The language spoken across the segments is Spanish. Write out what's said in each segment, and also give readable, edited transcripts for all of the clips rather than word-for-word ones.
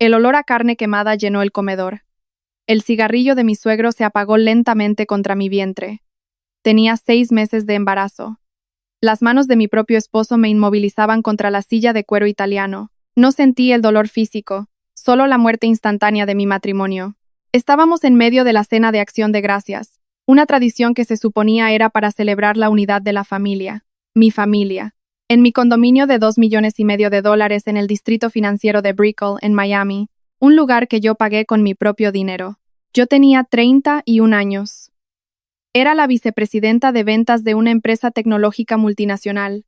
El olor a carne quemada llenó el comedor. El cigarrillo de mi suegro se apagó lentamente contra mi vientre. Tenía 6 meses de embarazo. Las manos de mi propio esposo me inmovilizaban contra la silla de cuero italiano. No sentí el dolor físico, solo la muerte instantánea de mi matrimonio. Estábamos en medio de la cena de Acción de Gracias, una tradición que se suponía era para celebrar la unidad de la familia, mi familia, en mi condominio de $2,5 millones en el distrito financiero de Brickell, en Miami, un lugar que yo pagué con mi propio dinero. Yo tenía 31 años. Era la vicepresidenta de ventas de una empresa tecnológica multinacional.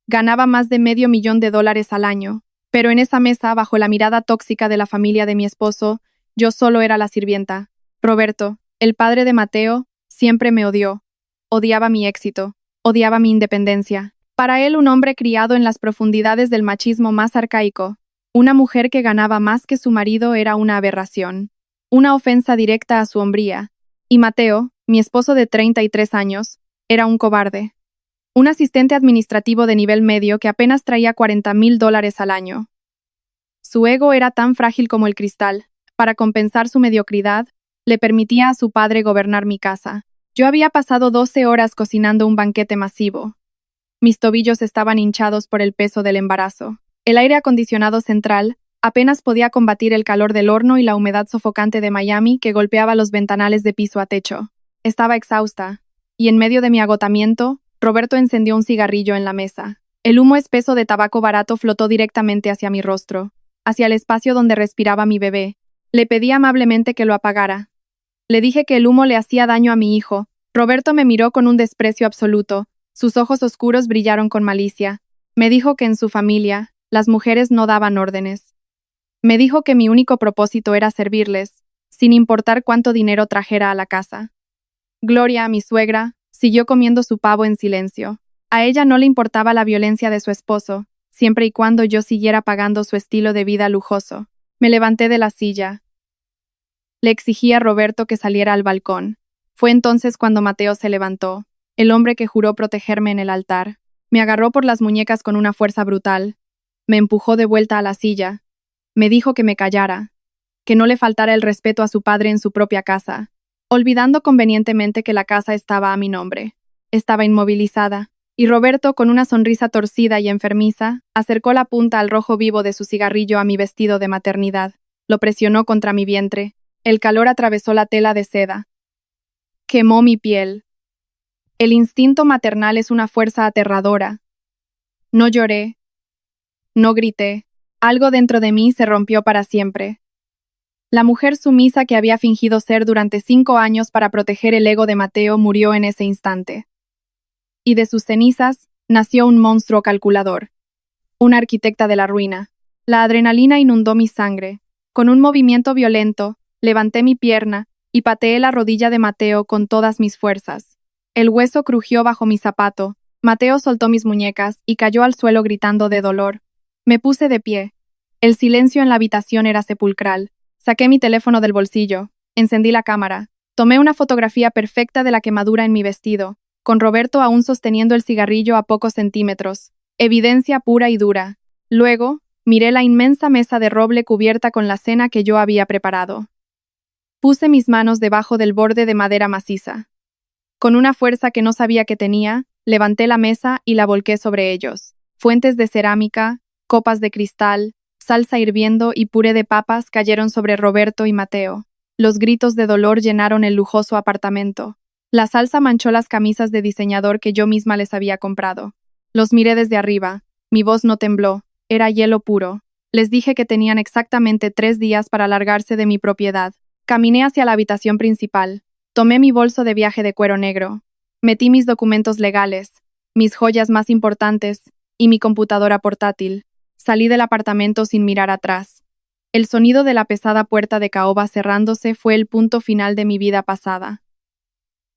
Ganaba más de $500,000 al año, pero en esa mesa, bajo la mirada tóxica de la familia de mi esposo, yo solo era la sirvienta. Roberto, el padre de Mateo, siempre me odió. Odiaba mi éxito, odiaba mi independencia. Para él, un hombre criado en las profundidades del machismo más arcaico, una mujer que ganaba más que su marido era una aberración, una ofensa directa a su hombría. Y Mateo, mi esposo de 33 años, era un cobarde. Un asistente administrativo de nivel medio que apenas traía $40,000 al año. Su ego era tan frágil como el cristal. Para compensar su mediocridad, le permitía a su padre gobernar mi casa. Yo había pasado 12 horas cocinando un banquete masivo. Mis tobillos estaban hinchados por el peso del embarazo. El aire acondicionado central apenas podía combatir el calor del horno y la humedad sofocante de Miami que golpeaba los ventanales de piso a techo. Estaba exhausta, y en medio de mi agotamiento, Roberto encendió un cigarrillo en la mesa. El humo espeso de tabaco barato flotó directamente hacia mi rostro, hacia el espacio donde respiraba mi bebé. Le pedí amablemente que lo apagara. Le dije que el humo le hacía daño a mi hijo. Roberto me miró con un desprecio absoluto. Sus ojos oscuros brillaron con malicia. Me dijo que en su familia, las mujeres no daban órdenes. Me dijo que mi único propósito era servirles, sin importar cuánto dinero trajera a la casa. Gloria, mi suegra, siguió comiendo su pavo en silencio. A ella no le importaba la violencia de su esposo, siempre y cuando yo siguiera pagando su estilo de vida lujoso. Me levanté de la silla. Le exigí a Roberto que saliera al balcón. Fue entonces cuando Mateo se levantó, el hombre que juró protegerme en el altar. Me agarró por las muñecas con una fuerza brutal. Me empujó de vuelta a la silla. Me dijo que me callara, que no le faltara el respeto a su padre en su propia casa, olvidando convenientemente que la casa estaba a mi nombre. Estaba inmovilizada, y Roberto, con una sonrisa torcida y enfermiza, acercó la punta al rojo vivo de su cigarrillo a mi vestido de maternidad. Lo presionó contra mi vientre. El calor atravesó la tela de seda. Quemó mi piel. El instinto maternal es una fuerza aterradora. No lloré. No grité. Algo dentro de mí se rompió para siempre. La mujer sumisa que había fingido ser durante 5 años para proteger el ego de Mateo murió en ese instante. Y de sus cenizas nació un monstruo calculador, una arquitecta de la ruina. La adrenalina inundó mi sangre. Con un movimiento violento, levanté mi pierna y pateé la rodilla de Mateo con todas mis fuerzas. El hueso crujió bajo mi zapato. Mateo soltó mis muñecas y cayó al suelo gritando de dolor. Me puse de pie. El silencio en la habitación era sepulcral. Saqué mi teléfono del bolsillo, encendí la cámara, tomé una fotografía perfecta de la quemadura en mi vestido, con Roberto aún sosteniendo el cigarrillo a pocos centímetros, evidencia pura y dura. Luego, miré la inmensa mesa de roble cubierta con la cena que yo había preparado. Puse mis manos debajo del borde de madera maciza. Con una fuerza que no sabía que tenía, levanté la mesa y la volqué sobre ellos. Fuentes de cerámica, copas de cristal, salsa hirviendo y puré de papas cayeron sobre Roberto y Mateo. Los gritos de dolor llenaron el lujoso apartamento. La salsa manchó las camisas de diseñador que yo misma les había comprado. Los miré desde arriba. Mi voz no tembló. Era hielo puro. Les dije que tenían exactamente 3 días para largarse de mi propiedad. Caminé hacia la habitación principal. Tomé mi bolso de viaje de cuero negro. Metí mis documentos legales, mis joyas más importantes y mi computadora portátil. Salí del apartamento sin mirar atrás. El sonido de la pesada puerta de caoba cerrándose fue el punto final de mi vida pasada.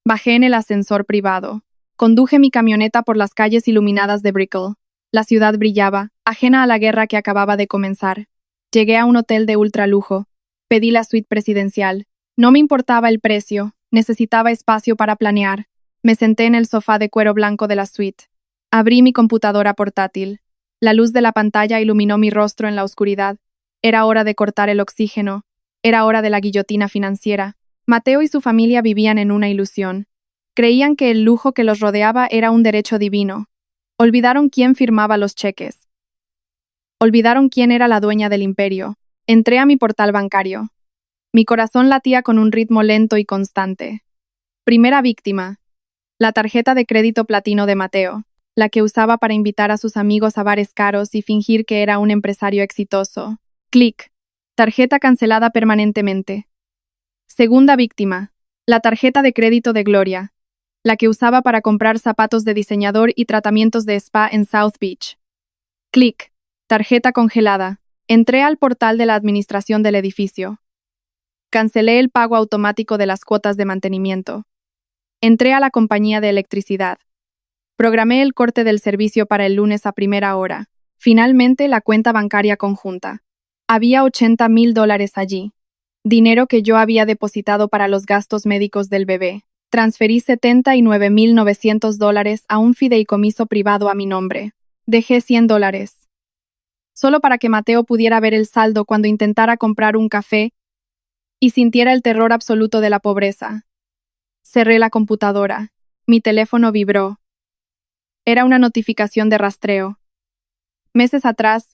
Bajé en el ascensor privado. Conduje mi camioneta por las calles iluminadas de Brickell. La ciudad brillaba, ajena a la guerra que acababa de comenzar. Llegué a un hotel de ultralujo. Pedí la suite presidencial. No me importaba el precio, necesitaba espacio para planear. Me senté en el sofá de cuero blanco de la suite. Abrí mi computadora portátil. La luz de la pantalla iluminó mi rostro en la oscuridad. Era hora de cortar el oxígeno. Era hora de la guillotina financiera. Mateo y su familia vivían en una ilusión. Creían que el lujo que los rodeaba era un derecho divino. Olvidaron quién firmaba los cheques. Olvidaron quién era la dueña del imperio. Entré a mi portal bancario. Mi corazón latía con un ritmo lento y constante. Primera víctima. La tarjeta de crédito platino de Mateo, la que usaba para invitar a sus amigos a bares caros y fingir que era un empresario exitoso. Clic. Tarjeta cancelada permanentemente. Segunda víctima. La tarjeta de crédito de Gloria, la que usaba para comprar zapatos de diseñador y tratamientos de spa en South Beach. Clic. Tarjeta congelada. Entré al portal de la administración del edificio. Cancelé el pago automático de las cuotas de mantenimiento. Entré a la compañía de electricidad. Programé el corte del servicio para el lunes a primera hora. Finalmente, la cuenta bancaria conjunta. Había $80,000 allí. Dinero que yo había depositado para los gastos médicos del bebé. Transferí $79,900 a un fideicomiso privado a mi nombre. Dejé $100. Solo para que Mateo pudiera ver el saldo cuando intentara comprar un café y sintiera el terror absoluto de la pobreza. Cerré la computadora. Mi teléfono vibró. Era una notificación de rastreo. Meses atrás,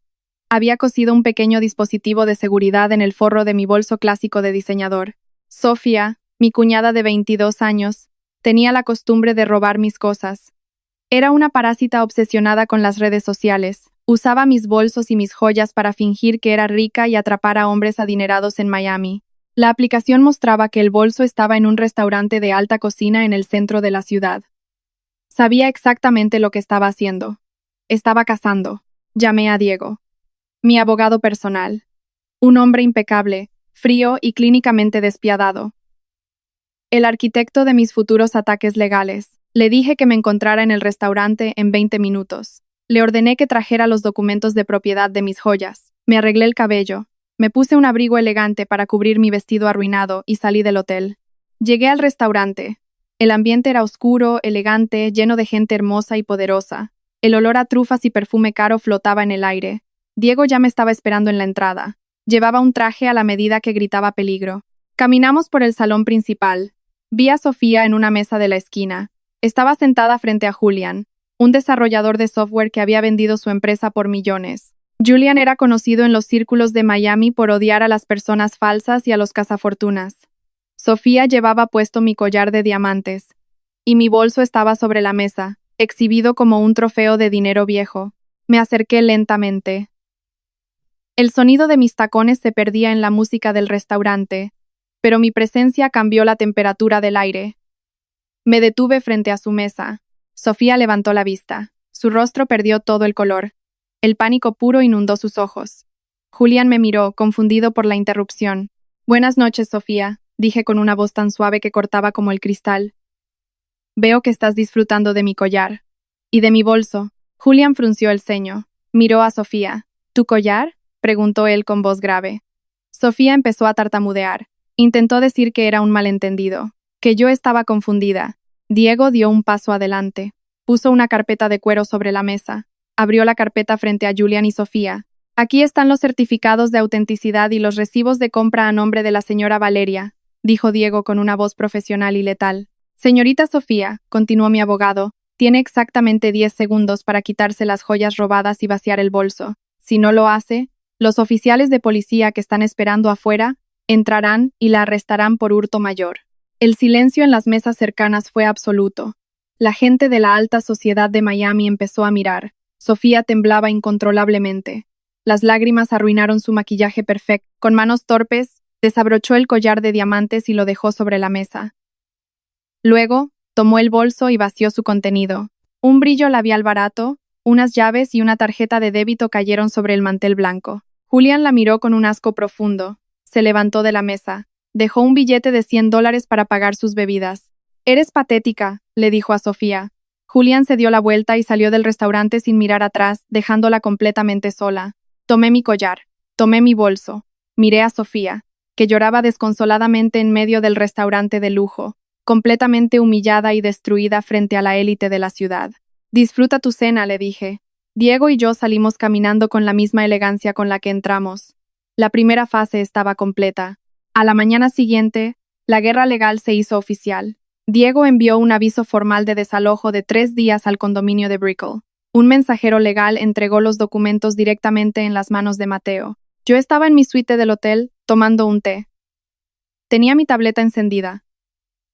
había cosido un pequeño dispositivo de seguridad en el forro de mi bolso clásico de diseñador. Sofía, mi cuñada de 22 años, tenía la costumbre de robar mis cosas. Era una parásita obsesionada con las redes sociales. Usaba mis bolsos y mis joyas para fingir que era rica y atrapar a hombres adinerados en Miami. La aplicación mostraba que el bolso estaba en un restaurante de alta cocina en el centro de la ciudad. Sabía exactamente lo que estaba haciendo. Estaba cazando. Llamé a Diego, mi abogado personal. Un hombre impecable, frío y clínicamente despiadado. El arquitecto de mis futuros ataques legales. Le dije que me encontrara en el restaurante en 20 minutos. Le ordené que trajera los documentos de propiedad de mis joyas. Me arreglé el cabello. Me puse un abrigo elegante para cubrir mi vestido arruinado y salí del hotel. Llegué al restaurante. El ambiente era oscuro, elegante, lleno de gente hermosa y poderosa. El olor a trufas y perfume caro flotaba en el aire. Diego ya me estaba esperando en la entrada. Llevaba un traje a la medida que gritaba peligro. Caminamos por el salón principal. Vi a Sofía en una mesa de la esquina. Estaba sentada frente a Julian, un desarrollador de software que había vendido su empresa por millones. Julian era conocido en los círculos de Miami por odiar a las personas falsas y a los cazafortunas. Sofía llevaba puesto mi collar de diamantes, y mi bolso estaba sobre la mesa, exhibido como un trofeo de dinero viejo. Me acerqué lentamente. El sonido de mis tacones se perdía en la música del restaurante, pero mi presencia cambió la temperatura del aire. Me detuve frente a su mesa. Sofía levantó la vista. Su rostro perdió todo el color. El pánico puro inundó sus ojos. Julian me miró, confundido por la interrupción. «Buenas noches, Sofía», dije con una voz tan suave que cortaba como el cristal. «Veo que estás disfrutando de mi collar. Y de mi bolso». Julian frunció el ceño. Miró a Sofía. «¿Tu collar?», preguntó él con voz grave. Sofía empezó a tartamudear. Intentó decir que era un malentendido, que yo estaba confundida. Diego dio un paso adelante. Puso una carpeta de cuero sobre la mesa. Abrió la carpeta frente a Julian y Sofía. «Aquí están los certificados de autenticidad y los recibos de compra a nombre de la señora Valeria», dijo Diego con una voz profesional y letal. «Señorita Sofía», continuó mi abogado, «tiene exactamente 10 segundos para quitarse las joyas robadas y vaciar el bolso. Si no lo hace, los oficiales de policía que están esperando afuera entrarán y la arrestarán por hurto mayor». El silencio en las mesas cercanas fue absoluto. La gente de la alta sociedad de Miami empezó a mirar. Sofía temblaba incontrolablemente. Las lágrimas arruinaron su maquillaje perfecto. Con manos torpes, desabrochó el collar de diamantes y lo dejó sobre la mesa. Luego, tomó el bolso y vació su contenido. Un brillo labial barato, unas llaves y una tarjeta de débito cayeron sobre el mantel blanco. Julian la miró con un asco profundo. Se levantó de la mesa. Dejó un billete de $100 para pagar sus bebidas. «Eres patética», le dijo a Sofía. Julian se dio la vuelta y salió del restaurante sin mirar atrás, dejándola completamente sola. Tomé mi collar. Tomé mi bolso. Miré a Sofía, que lloraba desconsoladamente en medio del restaurante de lujo, completamente humillada y destruida frente a la élite de la ciudad. «Disfruta tu cena», le dije. Diego y yo salimos caminando con la misma elegancia con la que entramos. La primera fase estaba completa. A la mañana siguiente, la guerra legal se hizo oficial. Diego envió un aviso formal de desalojo de 3 días al condominio de Brickell. Un mensajero legal entregó los documentos directamente en las manos de Mateo. Yo estaba en mi suite del hotel, tomando un té. Tenía mi tableta encendida.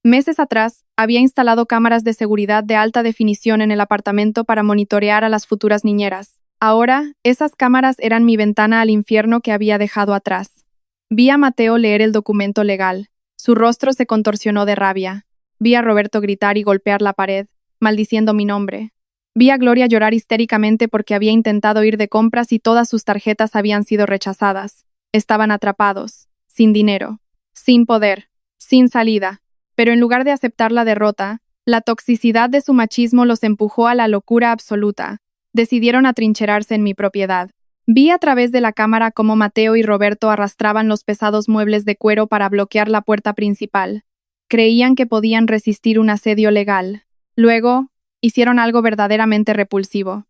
Meses atrás, había instalado cámaras de seguridad de alta definición en el apartamento para monitorear a las futuras niñeras. Ahora, esas cámaras eran mi ventana al infierno que había dejado atrás. Vi a Mateo leer el documento legal. Su rostro se contorsionó de rabia. Vi a Roberto gritar y golpear la pared, maldiciendo mi nombre. Vi a Gloria llorar histéricamente porque había intentado ir de compras y todas sus tarjetas habían sido rechazadas. Estaban atrapados, sin dinero, sin poder, sin salida. Pero en lugar de aceptar la derrota, la toxicidad de su machismo los empujó a la locura absoluta. Decidieron atrincherarse en mi propiedad. Vi a través de la cámara cómo Mateo y Roberto arrastraban los pesados muebles de cuero para bloquear la puerta principal. Creían que podían resistir un asedio legal. Luego, hicieron algo verdaderamente repulsivo.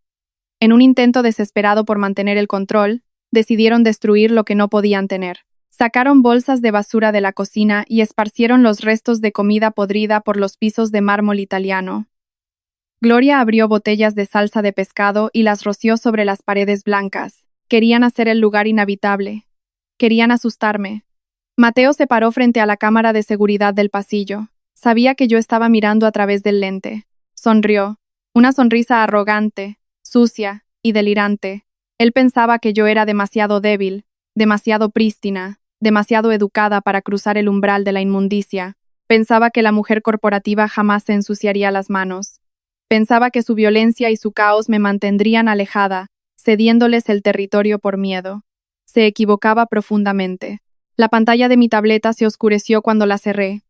En un intento desesperado por mantener el control, decidieron destruir lo que no podían tener. Sacaron bolsas de basura de la cocina y esparcieron los restos de comida podrida por los pisos de mármol italiano. Gloria abrió botellas de salsa de pescado y las roció sobre las paredes blancas. Querían hacer el lugar inhabitable. Querían asustarme. Mateo se paró frente a la cámara de seguridad del pasillo. Sabía que yo estaba mirando a través del lente. Sonrió. Una sonrisa arrogante, sucia y delirante. Él pensaba que yo era demasiado débil, demasiado prístina, demasiado educada para cruzar el umbral de la inmundicia. Pensaba que la mujer corporativa jamás se ensuciaría las manos. Pensaba que su violencia y su caos me mantendrían alejada, cediéndoles el territorio por miedo. Se equivocaba profundamente. La pantalla de mi tableta se oscureció cuando la cerré.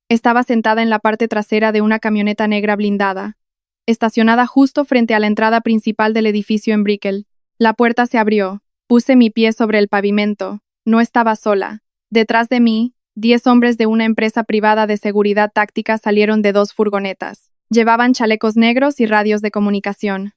Estaba sentada en la parte trasera de una camioneta negra blindada, estacionada justo frente a la entrada principal del edificio en Brickell. La puerta se abrió. Puse mi pie sobre el pavimento. No estaba sola. Detrás de mí, 10 hombres de una empresa privada de seguridad táctica salieron de 2 furgonetas. Llevaban chalecos negros y radios de comunicación.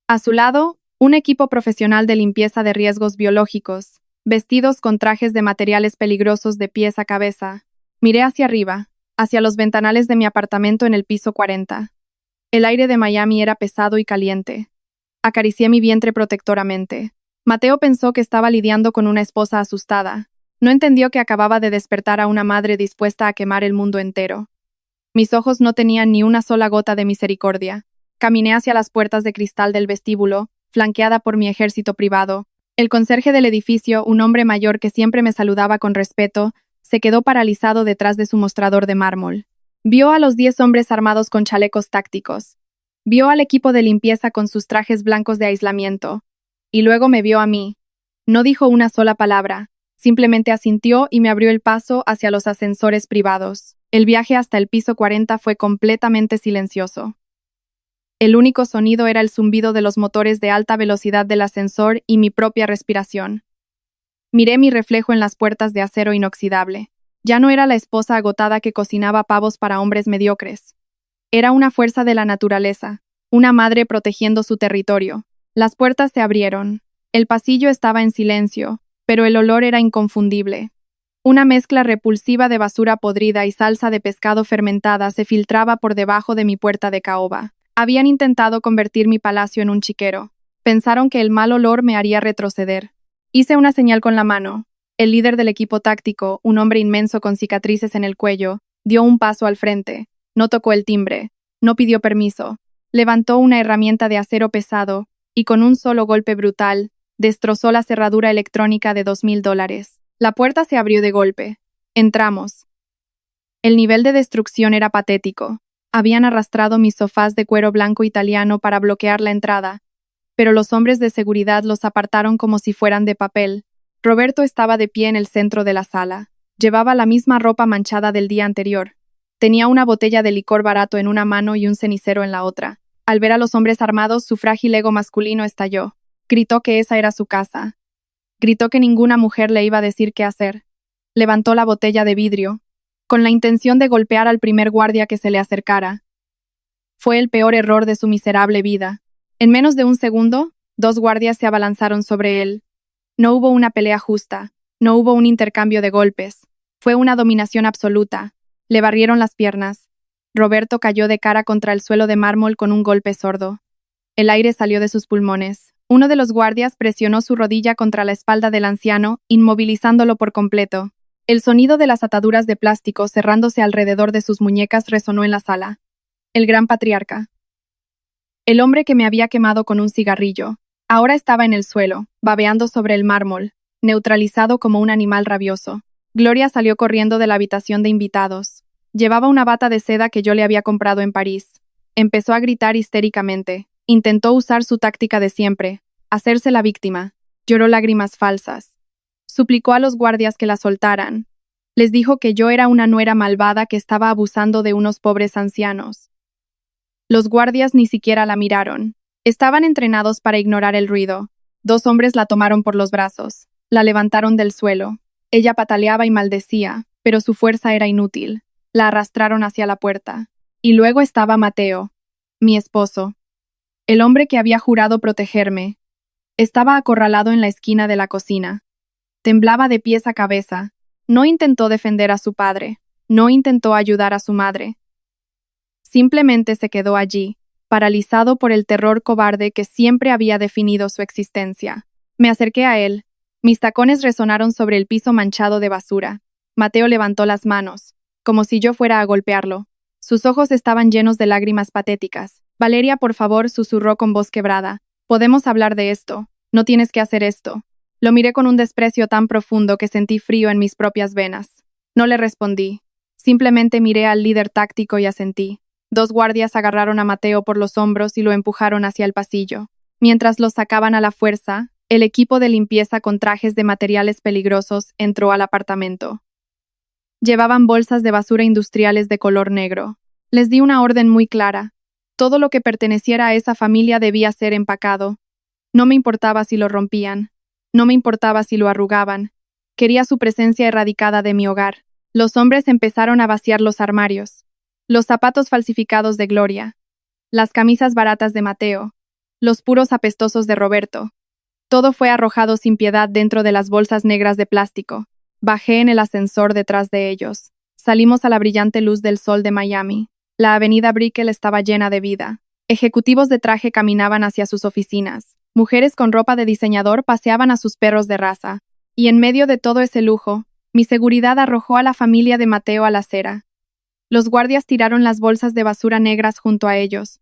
A su lado, un equipo profesional de limpieza de riesgos biológicos, vestidos con trajes de materiales peligrosos de pies a cabeza. Miré hacia arriba, hacia los ventanales de mi apartamento en el piso 40. El aire de Miami era pesado y caliente. Acaricié mi vientre protectoramente. Mateo pensó que estaba lidiando con una esposa asustada. No entendió que acababa de despertar a una madre dispuesta a quemar el mundo entero. Mis ojos no tenían ni una sola gota de misericordia. Caminé hacia las puertas de cristal del vestíbulo, flanqueada por mi ejército privado. El conserje del edificio, un hombre mayor que siempre me saludaba con respeto, se quedó paralizado detrás de su mostrador de mármol. Vio a los 10 hombres armados con chalecos tácticos. Vio al equipo de limpieza con sus trajes blancos de aislamiento. Y luego me vio a mí. No dijo una sola palabra, simplemente asintió y me abrió el paso hacia los ascensores privados. El viaje hasta el piso 40 fue completamente silencioso. El único sonido era el zumbido de los motores de alta velocidad del ascensor y mi propia respiración. Miré mi reflejo en las puertas de acero inoxidable. Ya no era la esposa agotada que cocinaba pavos para hombres mediocres. Era una fuerza de la naturaleza, una madre protegiendo su territorio. Las puertas se abrieron. El pasillo estaba en silencio, pero el olor era inconfundible. Una mezcla repulsiva de basura podrida y salsa de pescado fermentada se filtraba por debajo de mi puerta de caoba. Habían intentado convertir mi palacio en un chiquero. Pensaron que el mal olor me haría retroceder. Hice una señal con la mano. El líder del equipo táctico, un hombre inmenso con cicatrices en el cuello, dio un paso al frente. No tocó el timbre. No pidió permiso. Levantó una herramienta de acero pesado y con un solo golpe brutal, destrozó la cerradura electrónica de $2,000. La puerta se abrió de golpe. Entramos. El nivel de destrucción era patético. Habían arrastrado mis sofás de cuero blanco italiano para bloquear la entrada, pero los hombres de seguridad los apartaron como si fueran de papel. Roberto estaba de pie en el centro de la sala. Llevaba la misma ropa manchada del día anterior. Tenía una botella de licor barato en una mano y un cenicero en la otra. Al ver a los hombres armados, su frágil ego masculino estalló. Gritó que esa era su casa. Gritó que ninguna mujer le iba a decir qué hacer. Levantó la botella de vidrio, con la intención de golpear al primer guardia que se le acercara. Fue el peor error de su miserable vida. En menos de un segundo, 2 guardias se abalanzaron sobre él. No hubo una pelea justa. No hubo un intercambio de golpes. Fue una dominación absoluta. Le barrieron las piernas. Roberto cayó de cara contra el suelo de mármol con un golpe sordo. El aire salió de sus pulmones. Uno de los guardias presionó su rodilla contra la espalda del anciano, inmovilizándolo por completo. El sonido de las ataduras de plástico cerrándose alrededor de sus muñecas resonó en la sala. El gran patriarca. El hombre que me había quemado con un cigarrillo. Ahora estaba en el suelo, babeando sobre el mármol, neutralizado como un animal rabioso. Gloria salió corriendo de la habitación de invitados. Llevaba una bata de seda que yo le había comprado en París. Empezó a gritar histéricamente. Intentó usar su táctica de siempre, hacerse la víctima. Lloró lágrimas falsas. Suplicó a los guardias que la soltaran. Les dijo que yo era una nuera malvada que estaba abusando de unos pobres ancianos. Los guardias ni siquiera la miraron. Estaban entrenados para ignorar el ruido. Dos hombres la tomaron por los brazos. La levantaron del suelo. Ella pataleaba y maldecía, pero su fuerza era inútil. La arrastraron hacia la puerta. Y luego estaba Mateo, mi esposo. El hombre que había jurado protegerme. Estaba acorralado en la esquina de la cocina. Temblaba de pies a cabeza. No intentó defender a su padre. No intentó ayudar a su madre. Simplemente se quedó allí, paralizado por el terror cobarde que siempre había definido su existencia. Me acerqué a él. Mis tacones resonaron sobre el piso manchado de basura. Mateo levantó las manos, como si yo fuera a golpearlo. Sus ojos estaban llenos de lágrimas patéticas. Valeria, por favor, susurró con voz quebrada. Podemos hablar de esto. No tienes que hacer esto. Lo miré con un desprecio tan profundo que sentí frío en mis propias venas. No le respondí. Simplemente miré al líder táctico y asentí. Dos guardias agarraron a Mateo por los hombros y lo empujaron hacia el pasillo. Mientras lo sacaban a la fuerza, el equipo de limpieza con trajes de materiales peligrosos entró al apartamento. Llevaban bolsas de basura industriales de color negro. Les di una orden muy clara. Todo lo que perteneciera a esa familia debía ser empacado. No me importaba si lo rompían. No me importaba si lo arrugaban. Quería su presencia erradicada de mi hogar. Los hombres empezaron a vaciar los armarios. Los zapatos falsificados de Gloria. Las camisas baratas de Mateo. Los puros apestosos de Roberto. Todo fue arrojado sin piedad dentro de las bolsas negras de plástico. Bajé en el ascensor detrás de ellos. Salimos a la brillante luz del sol de Miami. La avenida Brickell estaba llena de vida. Ejecutivos de traje caminaban hacia sus oficinas. Mujeres con ropa de diseñador paseaban a sus perros de raza. Y en medio de todo ese lujo, mi seguridad arrojó a la familia de Mateo a la acera. Los guardias tiraron las bolsas de basura negras junto a ellos.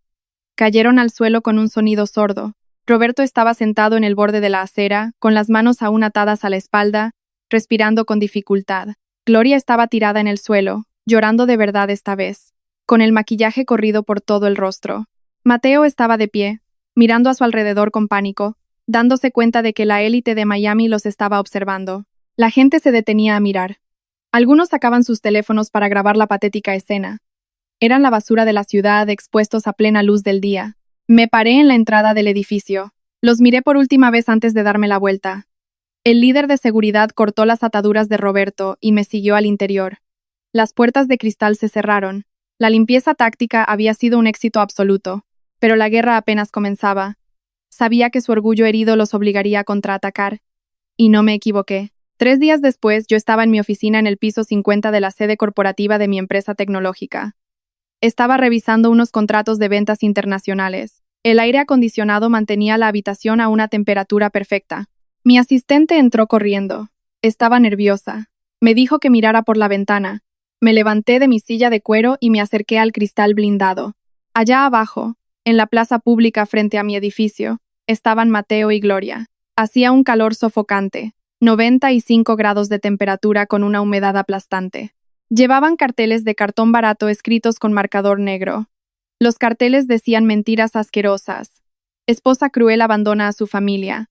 Cayeron al suelo con un sonido sordo. Roberto estaba sentado en el borde de la acera, con las manos aún atadas a la espalda, respirando con dificultad. Gloria estaba tirada en el suelo, llorando de verdad esta vez, con el maquillaje corrido por todo el rostro. Mateo estaba de pie, mirando a su alrededor con pánico, dándose cuenta de que la élite de Miami los estaba observando. La gente se detenía a mirar. Algunos sacaban sus teléfonos para grabar la patética escena. Eran la basura de la ciudad expuestos a plena luz del día. Me paré en la entrada del edificio. Los miré por última vez antes de darme la vuelta. El líder de seguridad cortó las ataduras de Roberto y me siguió al interior. Las puertas de cristal se cerraron. La limpieza táctica había sido un éxito absoluto, pero la guerra apenas comenzaba. Sabía que su orgullo herido los obligaría a contraatacar. Y no me equivoqué. 3 días después, yo estaba en mi oficina en el piso 50 de la sede corporativa de mi empresa tecnológica. Estaba revisando unos contratos de ventas internacionales. El aire acondicionado mantenía la habitación a una temperatura perfecta. Mi asistente entró corriendo. Estaba nerviosa. Me dijo que mirara por la ventana. Me levanté de mi silla de cuero y me acerqué al cristal blindado. Allá abajo, en la plaza pública frente a mi edificio, estaban Mateo y Gloria. Hacía un calor sofocante, 95 grados de temperatura con una humedad aplastante. Llevaban carteles de cartón barato escritos con marcador negro. Los carteles decían mentiras asquerosas. Esposa cruel abandona a su familia.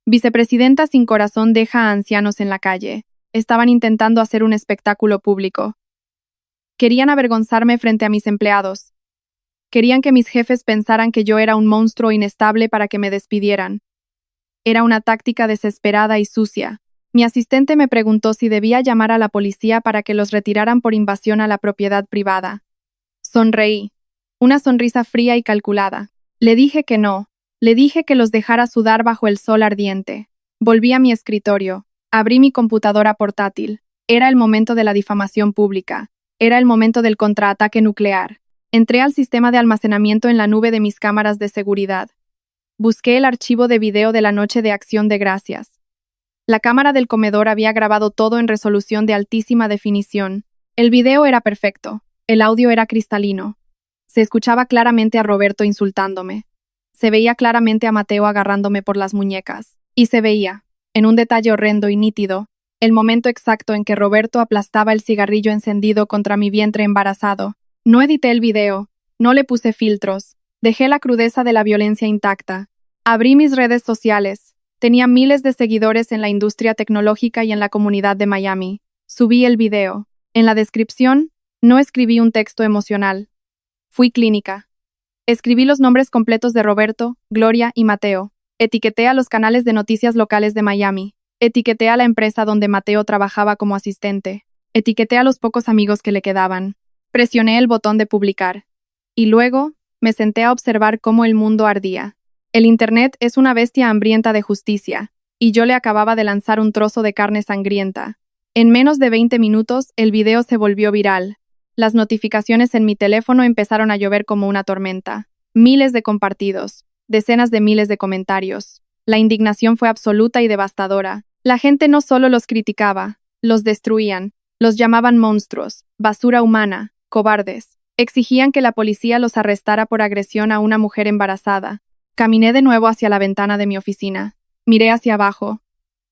Vicepresidenta sin corazón deja a ancianos en la calle. Estaban intentando hacer un espectáculo público. Querían avergonzarme frente a mis empleados. Querían que mis jefes pensaran que yo era un monstruo inestable para que me despidieran. Era una táctica desesperada y sucia. Mi asistente me preguntó si debía llamar a la policía para que los retiraran por invasión a la propiedad privada. Sonreí. Una sonrisa fría y calculada. Le dije que no. Le dije que los dejara sudar bajo el sol ardiente. Volví a mi escritorio. Abrí mi computadora portátil. Era el momento de la difamación pública. Era el momento del contraataque nuclear. Entré al sistema de almacenamiento en la nube de mis cámaras de seguridad. Busqué el archivo de video de la noche de Acción de Gracias. La cámara del comedor había grabado todo en resolución de altísima definición. El video era perfecto. El audio era cristalino. Se escuchaba claramente a Roberto insultándome. Se veía claramente a Mateo agarrándome por las muñecas. Y se veía, en un detalle horrendo y nítido, el momento exacto en que Roberto aplastaba el cigarrillo encendido contra mi vientre embarazado. No edité el video, no le puse filtros, dejé la crudeza de la violencia intacta. Abrí mis redes sociales. Tenía miles de seguidores en la industria tecnológica y en la comunidad de Miami. Subí el video. En la descripción, no escribí un texto emocional. Fui clínica. Escribí los nombres completos de Roberto, Gloria y Mateo. Etiqueté a los canales de noticias locales de Miami. Etiqueté a la empresa donde Mateo trabajaba como asistente. Etiqueté a los pocos amigos que le quedaban. Presioné el botón de publicar. Y luego, me senté a observar cómo el mundo ardía. El Internet es una bestia hambrienta de justicia, y yo le acababa de lanzar un trozo de carne sangrienta. En menos de 20 minutos, el video se volvió viral. Las notificaciones en mi teléfono empezaron a llover como una tormenta. Miles de compartidos, decenas de miles de comentarios. La indignación fue absoluta y devastadora. La gente no solo los criticaba, los destruían, los llamaban monstruos, basura humana, cobardes. Exigían que la policía los arrestara por agresión a una mujer embarazada. Caminé de nuevo hacia la ventana de mi oficina. Miré hacia abajo.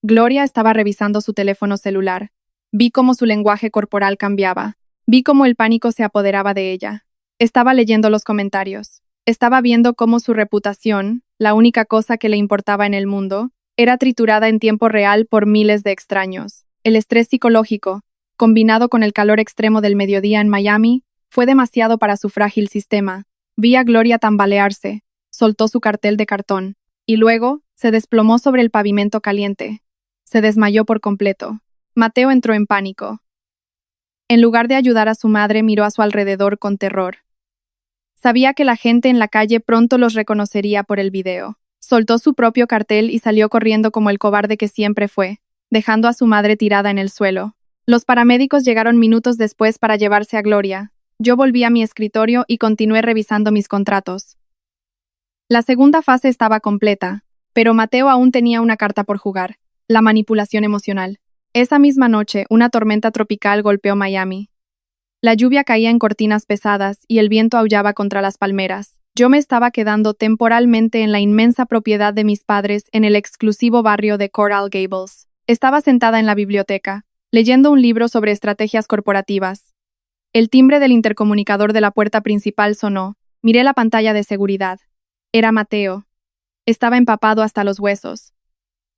Gloria estaba revisando su teléfono celular. Vi cómo su lenguaje corporal cambiaba. Vi cómo el pánico se apoderaba de ella. Estaba leyendo los comentarios. Estaba viendo cómo su reputación, la única cosa que le importaba en el mundo, era triturada en tiempo real por miles de extraños. El estrés psicológico, combinado con el calor extremo del mediodía en Miami, fue demasiado para su frágil sistema. Vi a Gloria tambalearse. Soltó su cartel de cartón, y luego se desplomó sobre el pavimento caliente. Se desmayó por completo. Mateo entró en pánico. En lugar de ayudar a su madre, miró a su alrededor con terror. Sabía que la gente en la calle pronto los reconocería por el video. Soltó su propio cartel y salió corriendo como el cobarde que siempre fue, dejando a su madre tirada en el suelo. Los paramédicos llegaron minutos después para llevarse a Gloria. Yo volví a mi escritorio y continué revisando mis contratos. La segunda fase estaba completa, pero Mateo aún tenía una carta por jugar: la manipulación emocional. Esa misma noche, una tormenta tropical golpeó Miami. La lluvia caía en cortinas pesadas y el viento aullaba contra las palmeras. Yo me estaba quedando temporalmente en la inmensa propiedad de mis padres en el exclusivo barrio de Coral Gables. Estaba sentada en la biblioteca, leyendo un libro sobre estrategias corporativas. El timbre del intercomunicador de la puerta principal sonó. Miré la pantalla de seguridad. Era Mateo. Estaba empapado hasta los huesos.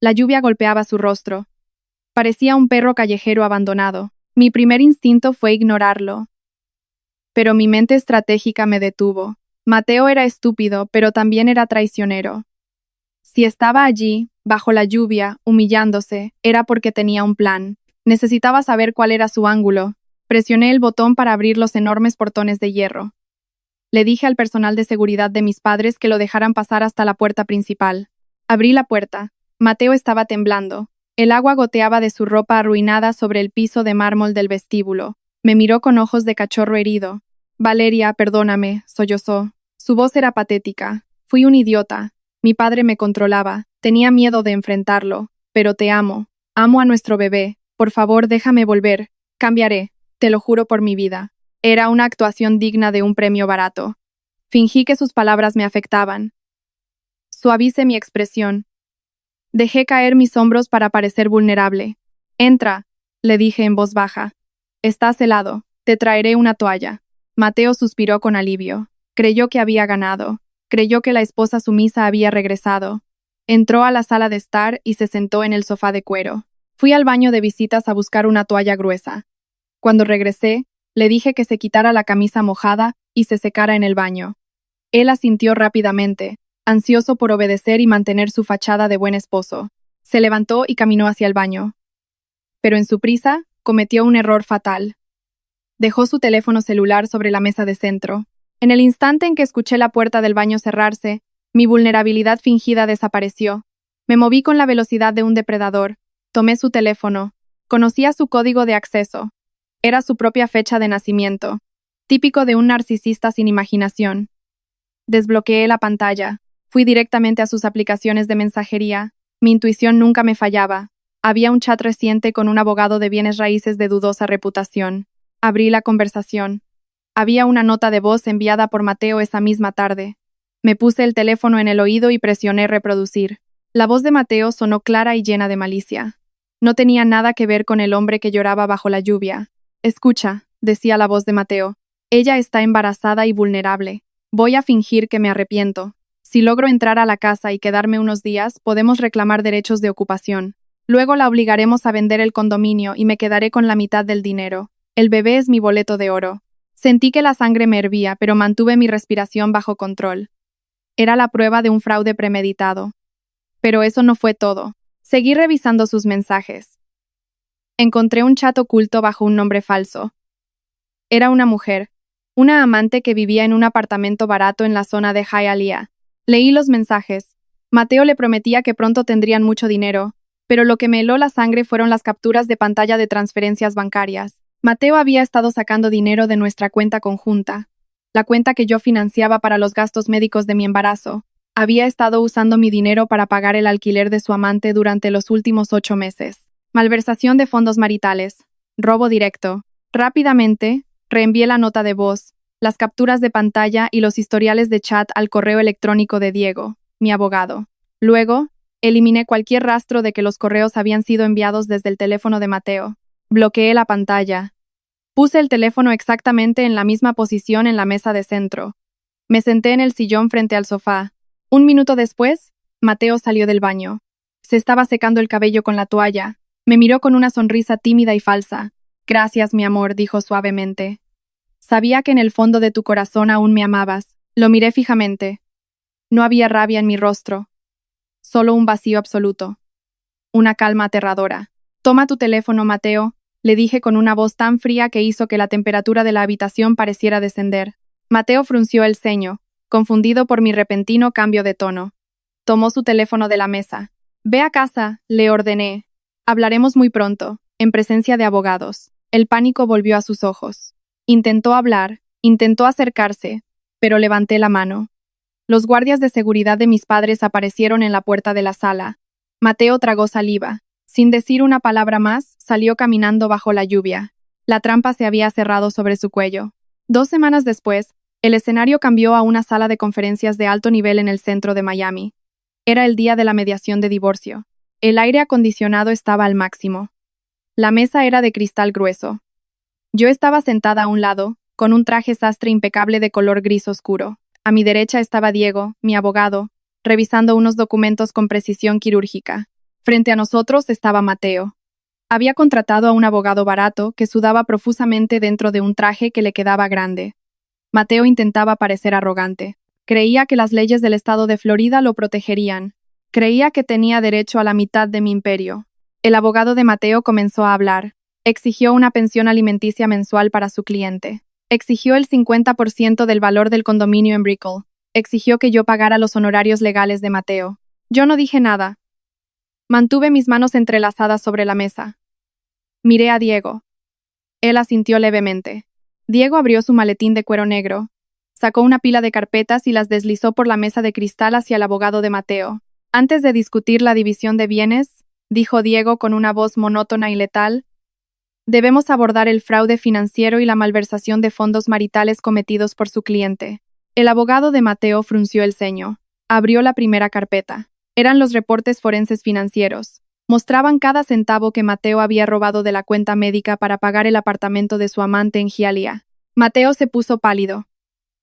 La lluvia golpeaba su rostro. Parecía un perro callejero abandonado. Mi primer instinto fue ignorarlo. Pero mi mente estratégica me detuvo. Mateo era estúpido, pero también era traicionero. Si estaba allí, bajo la lluvia, humillándose, era porque tenía un plan. Necesitaba saber cuál era su ángulo. Presioné el botón para abrir los enormes portones de hierro. Le dije al personal de seguridad de mis padres que lo dejaran pasar hasta la puerta principal. Abrí la puerta. Mateo estaba temblando. El agua goteaba de su ropa arruinada sobre el piso de mármol del vestíbulo. Me miró con ojos de cachorro herido. Valeria, perdóname, sollozó. Su voz era patética. Fui un idiota. Mi padre me controlaba. Tenía miedo de enfrentarlo. Pero te amo. Amo a nuestro bebé. Por favor, déjame volver. Cambiaré. Te lo juro por mi vida. Era una actuación digna de un premio barato. Fingí que sus palabras me afectaban. Suavicé mi expresión. Dejé caer mis hombros para parecer vulnerable. Entra, le dije en voz baja. Estás helado. Te traeré una toalla. Mateo suspiró con alivio. Creyó que había ganado. Creyó que la esposa sumisa había regresado. Entró a la sala de estar y se sentó en el sofá de cuero. Fui al baño de visitas a buscar una toalla gruesa. Cuando regresé, le dije que se quitara la camisa mojada y se secara en el baño. Él asintió rápidamente, ansioso por obedecer y mantener su fachada de buen esposo. Se levantó y caminó hacia el baño. Pero en su prisa, cometió un error fatal. Dejó su teléfono celular sobre la mesa de centro. En el instante en que escuché la puerta del baño cerrarse, mi vulnerabilidad fingida desapareció. Me moví con la velocidad de un depredador. Tomé su teléfono. Conocía su código de acceso. Era su propia fecha de nacimiento, típico de un narcisista sin imaginación. Desbloqueé la pantalla. Fui directamente a sus aplicaciones de mensajería. Mi intuición nunca me fallaba. Había un chat reciente con un abogado de bienes raíces de dudosa reputación. Abrí la conversación. Había una nota de voz enviada por Mateo esa misma tarde. Me puse el teléfono en el oído y presioné reproducir. La voz de Mateo sonó clara y llena de malicia. No tenía nada que ver con el hombre que lloraba bajo la lluvia. Escucha, decía la voz de Mateo. Ella está embarazada y vulnerable. Voy a fingir que me arrepiento. Si logro entrar a la casa y quedarme unos días, podemos reclamar derechos de ocupación. Luego la obligaremos a vender el condominio y me quedaré con la mitad del dinero. El bebé es mi boleto de oro. Sentí que la sangre me hervía, pero mantuve mi respiración bajo control. Era la prueba de un fraude premeditado. Pero eso no fue todo. Seguí revisando sus mensajes. Encontré un chat oculto bajo un nombre falso. Era una mujer, una amante que vivía en un apartamento barato en la zona de Hialeah. Leí los mensajes. Mateo le prometía que pronto tendrían mucho dinero, pero lo que me heló la sangre fueron las capturas de pantalla de transferencias bancarias. Mateo había estado sacando dinero de nuestra cuenta conjunta, la cuenta que yo financiaba para los gastos médicos de mi embarazo. Había estado usando mi dinero para pagar el alquiler de su amante durante los últimos 8 meses. Malversación de fondos maritales. Robo directo. Rápidamente, reenvié la nota de voz, las capturas de pantalla y los historiales de chat al correo electrónico de Diego, mi abogado. Luego, eliminé cualquier rastro de que los correos habían sido enviados desde el teléfono de Mateo. Bloqueé la pantalla. Puse el teléfono exactamente en la misma posición en la mesa de centro. Me senté en el sillón frente al sofá. Un minuto después, Mateo salió del baño. Se estaba secando el cabello con la toalla. Me miró con una sonrisa tímida y falsa. Gracias, mi amor, dijo suavemente. Sabía que en el fondo de tu corazón aún me amabas. Lo miré fijamente. No había rabia en mi rostro. Solo un vacío absoluto. Una calma aterradora. Toma tu teléfono, Mateo, le dije con una voz tan fría que hizo que la temperatura de la habitación pareciera descender. Mateo frunció el ceño, confundido por mi repentino cambio de tono. Tomó su teléfono de la mesa. Ve a casa, le ordené. Hablaremos muy pronto, en presencia de abogados. El pánico volvió a sus ojos. Intentó hablar, intentó acercarse, pero levanté la mano. Los guardias de seguridad de mis padres aparecieron en la puerta de la sala. Mateo tragó saliva. Sin decir una palabra más, salió caminando bajo la lluvia. La trampa se había cerrado sobre su cuello. 2 semanas después, el escenario cambió a una sala de conferencias de alto nivel en el centro de Miami. Era el día de la mediación de divorcio. El aire acondicionado estaba al máximo. La mesa era de cristal grueso. Yo estaba sentada a un lado, con un traje sastre impecable de color gris oscuro. A mi derecha estaba Diego, mi abogado, revisando unos documentos con precisión quirúrgica. Frente a nosotros estaba Mateo. Había contratado a un abogado barato que sudaba profusamente dentro de un traje que le quedaba grande. Mateo intentaba parecer arrogante. Creía que las leyes del estado de Florida lo protegerían. Creía que tenía derecho a la mitad de mi imperio. El abogado de Mateo comenzó a hablar. Exigió una pensión alimenticia mensual para su cliente. Exigió el 50% del valor del condominio en Brickell. Exigió que yo pagara los honorarios legales de Mateo. Yo no dije nada. Mantuve mis manos entrelazadas sobre la mesa. Miré a Diego. Él asintió levemente. Diego abrió su maletín de cuero negro. Sacó una pila de carpetas y las deslizó por la mesa de cristal hacia el abogado de Mateo. Antes de discutir la división de bienes, dijo Diego con una voz monótona y letal, debemos abordar el fraude financiero y la malversación de fondos maritales cometidos por su cliente. El abogado de Mateo frunció el ceño. Abrió la primera carpeta. Eran los reportes forenses financieros. Mostraban cada centavo que Mateo había robado de la cuenta médica para pagar el apartamento de su amante en Hialeah. Mateo se puso pálido.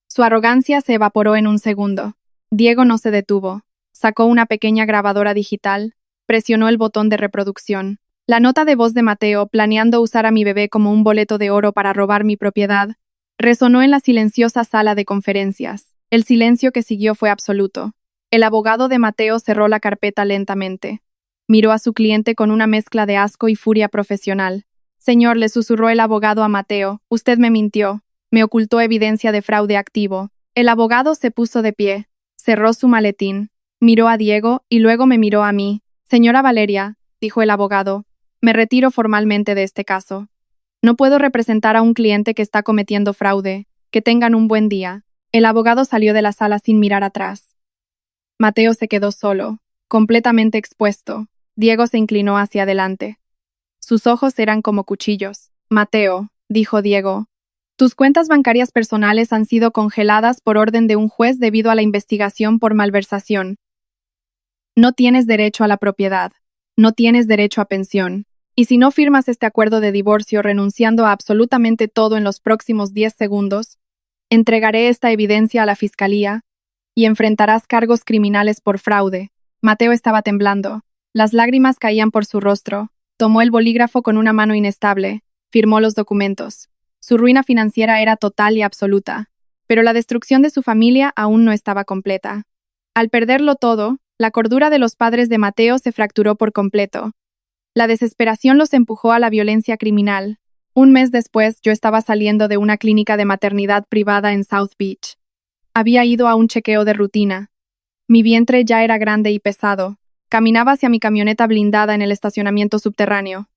Su arrogancia se evaporó en un segundo. Diego no se detuvo. Sacó una pequeña grabadora digital. Presionó el botón de reproducción. La nota de voz de Mateo, planeando usar a mi bebé como un boleto de oro para robar mi propiedad, resonó en la silenciosa sala de conferencias. El silencio que siguió fue absoluto. El abogado de Mateo cerró la carpeta lentamente. Miró a su cliente con una mezcla de asco y furia profesional. Señor, le susurró el abogado a Mateo, usted me mintió. Me ocultó evidencia de fraude activo. El abogado se puso de pie. Cerró su maletín. Miró a Diego y luego me miró a mí. Señora Valeria, dijo el abogado. Me retiro formalmente de este caso. No puedo representar a un cliente que está cometiendo fraude. Que tengan un buen día. El abogado salió de la sala sin mirar atrás. Mateo se quedó solo, completamente expuesto. Diego se inclinó hacia adelante. Sus ojos eran como cuchillos. Mateo, dijo Diego, tus cuentas bancarias personales han sido congeladas por orden de un juez debido a la investigación por malversación. No tienes derecho a la propiedad. No tienes derecho a pensión. Y si no firmas este acuerdo de divorcio renunciando a absolutamente todo en los próximos 10 segundos, entregaré esta evidencia a la fiscalía y enfrentarás cargos criminales por fraude. Mateo estaba temblando. Las lágrimas caían por su rostro. Tomó el bolígrafo con una mano inestable. Firmó los documentos. Su ruina financiera era total y absoluta, pero la destrucción de su familia aún no estaba completa. Al perderlo todo, la cordura de los padres de Mateo se fracturó por completo. La desesperación los empujó a la violencia criminal. Un mes después, yo estaba saliendo de una clínica de maternidad privada en South Beach. Había ido a un chequeo de rutina. Mi vientre ya era grande y pesado. Caminaba hacia mi camioneta blindada en el estacionamiento subterráneo.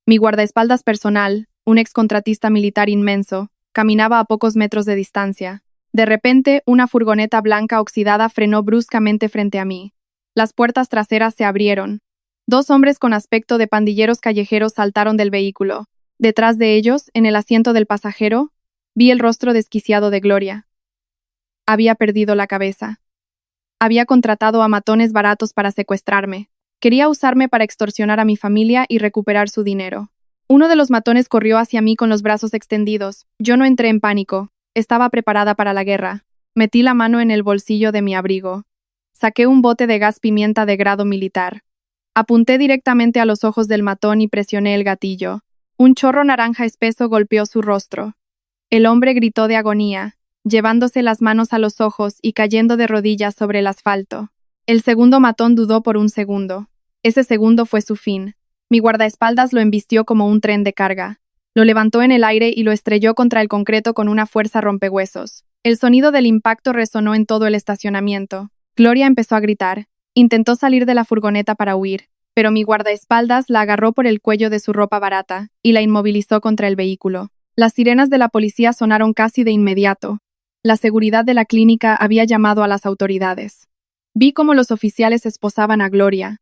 Mi guardaespaldas personal, un excontratista militar inmenso, caminaba a pocos metros de distancia. De repente, una furgoneta blanca oxidada frenó bruscamente frente a mí. Las puertas traseras se abrieron. 2 hombres con aspecto de pandilleros callejeros saltaron del vehículo. Detrás de ellos, en el asiento del pasajero, vi el rostro desquiciado de Gloria. Había perdido la cabeza. Había contratado a matones baratos para secuestrarme. Quería usarme para extorsionar a mi familia y recuperar su dinero. Uno de los matones corrió hacia mí con los brazos extendidos. Yo no entré en pánico. Estaba preparada para la guerra. Metí la mano en el bolsillo de mi abrigo. Saqué un bote de gas pimienta de grado militar. Apunté directamente a los ojos del matón y presioné el gatillo. Un chorro naranja espeso golpeó su rostro. El hombre gritó de agonía, llevándose las manos a los ojos y cayendo de rodillas sobre el asfalto. El segundo matón dudó por un segundo. Ese segundo fue su fin. Mi guardaespaldas lo embistió como un tren de carga. Lo levantó en el aire y lo estrelló contra el concreto con una fuerza rompehuesos. El sonido del impacto resonó en todo el estacionamiento. Gloria empezó a gritar. Intentó salir de la furgoneta para huir, pero mi guardaespaldas la agarró por el cuello de su ropa barata y la inmovilizó contra el vehículo. Las sirenas de la policía sonaron casi de inmediato. La seguridad de la clínica había llamado a las autoridades. Vi cómo los oficiales esposaban a Gloria.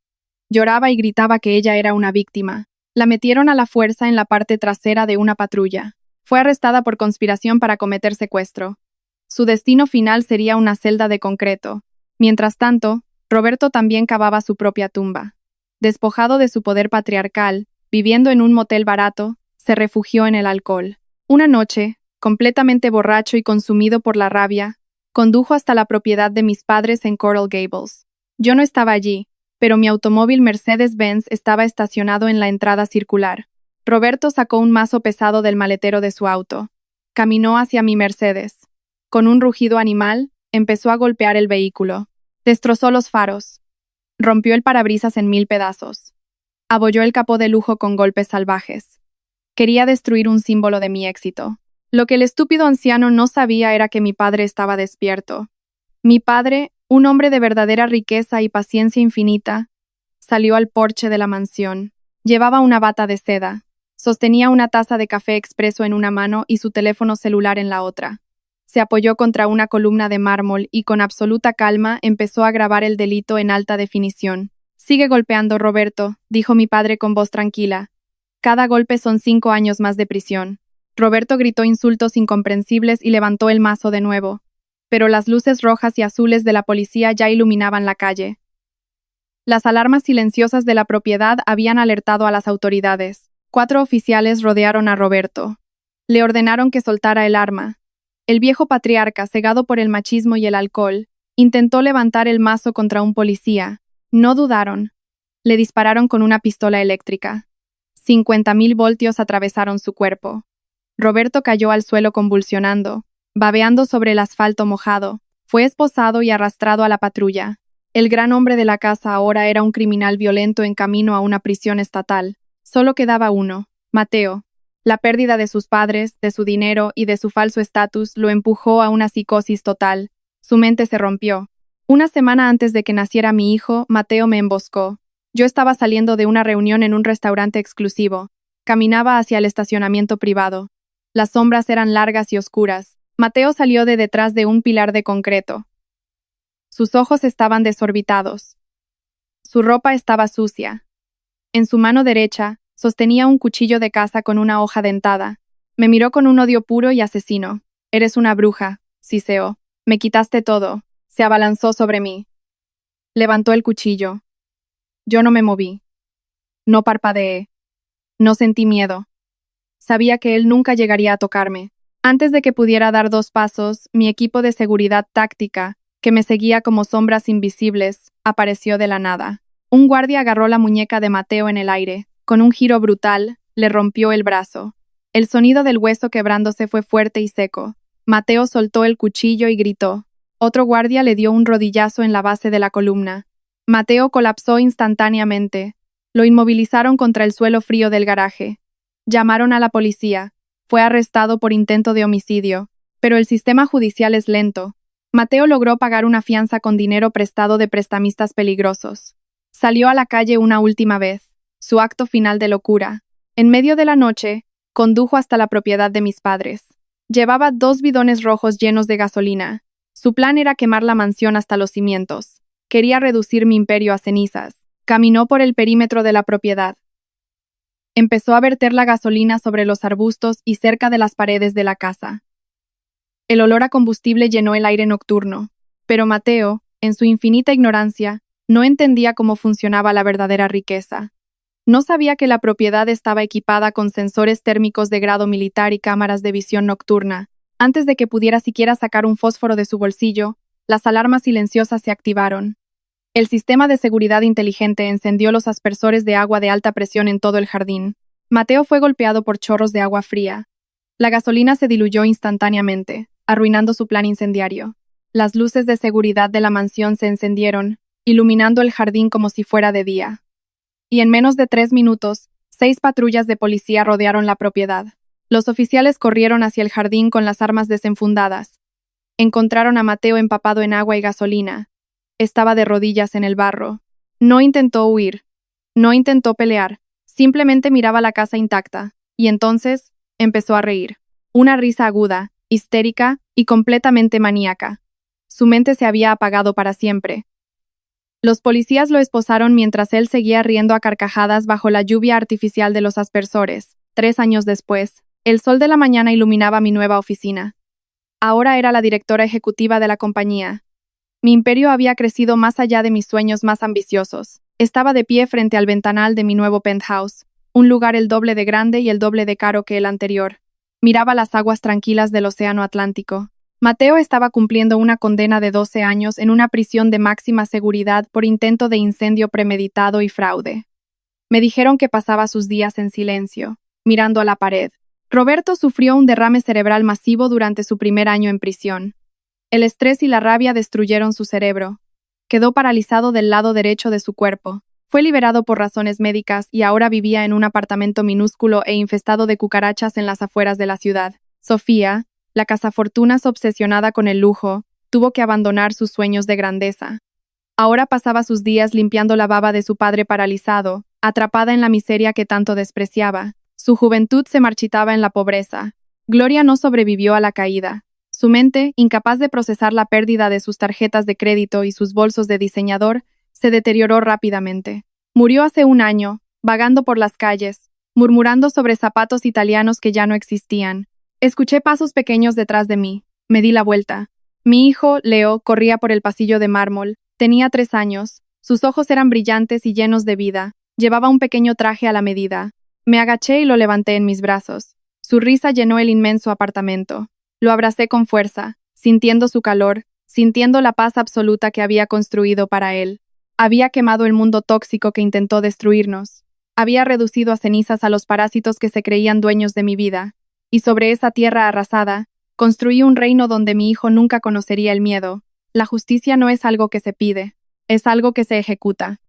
Lloraba y gritaba que ella era una víctima. La metieron a la fuerza en la parte trasera de una patrulla. Fue arrestada por conspiración para cometer secuestro. Su destino final sería una celda de concreto. Mientras tanto, Roberto también cavaba su propia tumba. Despojado de su poder patriarcal, viviendo en un motel barato, se refugió en el alcohol. Una noche, completamente borracho y consumido por la rabia, condujo hasta la propiedad de mis padres en Coral Gables. Yo no estaba allí, pero mi automóvil Mercedes-Benz estaba estacionado en la entrada circular. Roberto sacó un mazo pesado del maletero de su auto. Caminó hacia mi Mercedes. Con un rugido animal, empezó a golpear el vehículo. Destrozó los faros. Rompió el parabrisas en 1000 pedazos. Abolló el capó de lujo con golpes salvajes. Quería destruir un símbolo de mi éxito. Lo que el estúpido anciano no sabía era que mi padre estaba despierto. Mi padre, un hombre de verdadera riqueza y paciencia infinita, salió al porche de la mansión. Llevaba una bata de seda. Sostenía una taza de café expreso en una mano y su teléfono celular en la otra. Se apoyó contra una columna de mármol y con absoluta calma empezó a grabar el delito en alta definición. «Sigue golpeando, Roberto», dijo mi padre con voz tranquila. «Cada golpe son 5 años más de prisión». Roberto gritó insultos incomprensibles y levantó el mazo de nuevo. Pero las luces rojas y azules de la policía ya iluminaban la calle. Las alarmas silenciosas de la propiedad habían alertado a las autoridades. 4 oficiales rodearon a Roberto. Le ordenaron que soltara el arma. El viejo patriarca, cegado por el machismo y el alcohol, intentó levantar el mazo contra un policía. No dudaron. Le dispararon con una pistola eléctrica. 50.000 voltios atravesaron su cuerpo. Roberto cayó al suelo convulsionando, babeando sobre el asfalto mojado. Fue esposado y arrastrado a la patrulla. El gran hombre de la casa ahora era un criminal violento en camino a una prisión estatal. Solo quedaba uno, Mateo. La pérdida de sus padres, de su dinero y de su falso estatus lo empujó a una psicosis total. Su mente se rompió. Una semana antes de que naciera mi hijo, Mateo me emboscó. Yo estaba saliendo de una reunión en un restaurante exclusivo. Caminaba hacia el estacionamiento privado. Las sombras eran largas y oscuras. Mateo salió de detrás de un pilar de concreto. Sus ojos estaban desorbitados. Su ropa estaba sucia. En su mano derecha, sostenía un cuchillo de caza con una hoja dentada. Me miró con un odio puro y asesino. Eres una bruja, siseó. Me quitaste todo. Se abalanzó sobre mí. Levantó el cuchillo. Yo no me moví. No parpadeé. No sentí miedo. Sabía que él nunca llegaría a tocarme. Antes de que pudiera dar 2 pasos, mi equipo de seguridad táctica, que me seguía como sombras invisibles, apareció de la nada. Un guardia agarró la muñeca de Mateo en el aire. Con un giro brutal, le rompió el brazo. El sonido del hueso quebrándose fue fuerte y seco. Mateo soltó el cuchillo y gritó. Otro guardia le dio un rodillazo en la base de la columna. Mateo colapsó instantáneamente. Lo inmovilizaron contra el suelo frío del garaje. Llamaron a la policía. Fue arrestado por intento de homicidio. Pero el sistema judicial es lento. Mateo logró pagar una fianza con dinero prestado de prestamistas peligrosos. Salió a la calle una última vez. Su acto final de locura. En medio de la noche, condujo hasta la propiedad de mis padres. Llevaba 2 bidones rojos llenos de gasolina. Su plan era quemar la mansión hasta los cimientos. Quería reducir mi imperio a cenizas. Caminó por el perímetro de la propiedad. Empezó a verter la gasolina sobre los arbustos y cerca de las paredes de la casa. El olor a combustible llenó el aire nocturno, pero Mateo, en su infinita ignorancia, no entendía cómo funcionaba la verdadera riqueza. No sabía que la propiedad estaba equipada con sensores térmicos de grado militar y cámaras de visión nocturna. Antes de que pudiera siquiera sacar un fósforo de su bolsillo, las alarmas silenciosas se activaron. El sistema de seguridad inteligente encendió los aspersores de agua de alta presión en todo el jardín. Mateo fue golpeado por chorros de agua fría. La gasolina se diluyó instantáneamente, arruinando su plan incendiario. Las luces de seguridad de la mansión se encendieron, iluminando el jardín como si fuera de día. Y en menos de 3 minutos, 6 patrullas de policía rodearon la propiedad. Los oficiales corrieron hacia el jardín con las armas desenfundadas. Encontraron a Mateo empapado en agua y gasolina. Estaba de rodillas en el barro. No intentó huir. No intentó pelear. Simplemente miraba la casa intacta. Y entonces, empezó a reír. Una risa aguda, histérica y completamente maníaca. Su mente se había apagado para siempre. Los policías lo esposaron mientras él seguía riendo a carcajadas bajo la lluvia artificial de los aspersores. 3 años después, el sol de la mañana iluminaba mi nueva oficina. Ahora era la directora ejecutiva de la compañía. Mi imperio había crecido más allá de mis sueños más ambiciosos. Estaba de pie frente al ventanal de mi nuevo penthouse, un lugar el doble de grande y el doble de caro que el anterior. Miraba las aguas tranquilas del océano Atlántico. Mateo estaba cumpliendo una condena de 12 años en una prisión de máxima seguridad por intento de incendio premeditado y fraude. Me dijeron que pasaba sus días en silencio, mirando a la pared. Roberto sufrió un derrame cerebral masivo durante su primer año en prisión. El estrés y la rabia destruyeron su cerebro. Quedó paralizado del lado derecho de su cuerpo. Fue liberado por razones médicas y ahora vivía en un apartamento minúsculo e infestado de cucarachas en las afueras de la ciudad. Sofía, la cazafortunas obsesionada con el lujo, tuvo que abandonar sus sueños de grandeza. Ahora pasaba sus días limpiando la baba de su padre paralizado, atrapada en la miseria que tanto despreciaba. Su juventud se marchitaba en la pobreza. Gloria no sobrevivió a la caída. Su mente, incapaz de procesar la pérdida de sus tarjetas de crédito y sus bolsos de diseñador, se deterioró rápidamente. Murió hace 1 año, vagando por las calles, murmurando sobre zapatos italianos que ya no existían. Escuché pasos pequeños detrás de mí. Me di la vuelta. Mi hijo, Leo, corría por el pasillo de mármol. Tenía 3 años. Sus ojos eran brillantes y llenos de vida. Llevaba un pequeño traje a la medida. Me agaché y lo levanté en mis brazos. Su risa llenó el inmenso apartamento. Lo abracé con fuerza, sintiendo su calor, sintiendo la paz absoluta que había construido para él. Había quemado el mundo tóxico que intentó destruirnos. Había reducido a cenizas a los parásitos que se creían dueños de mi vida. Y sobre esa tierra arrasada, construí un reino donde mi hijo nunca conocería el miedo. La justicia no es algo que se pide, es algo que se ejecuta.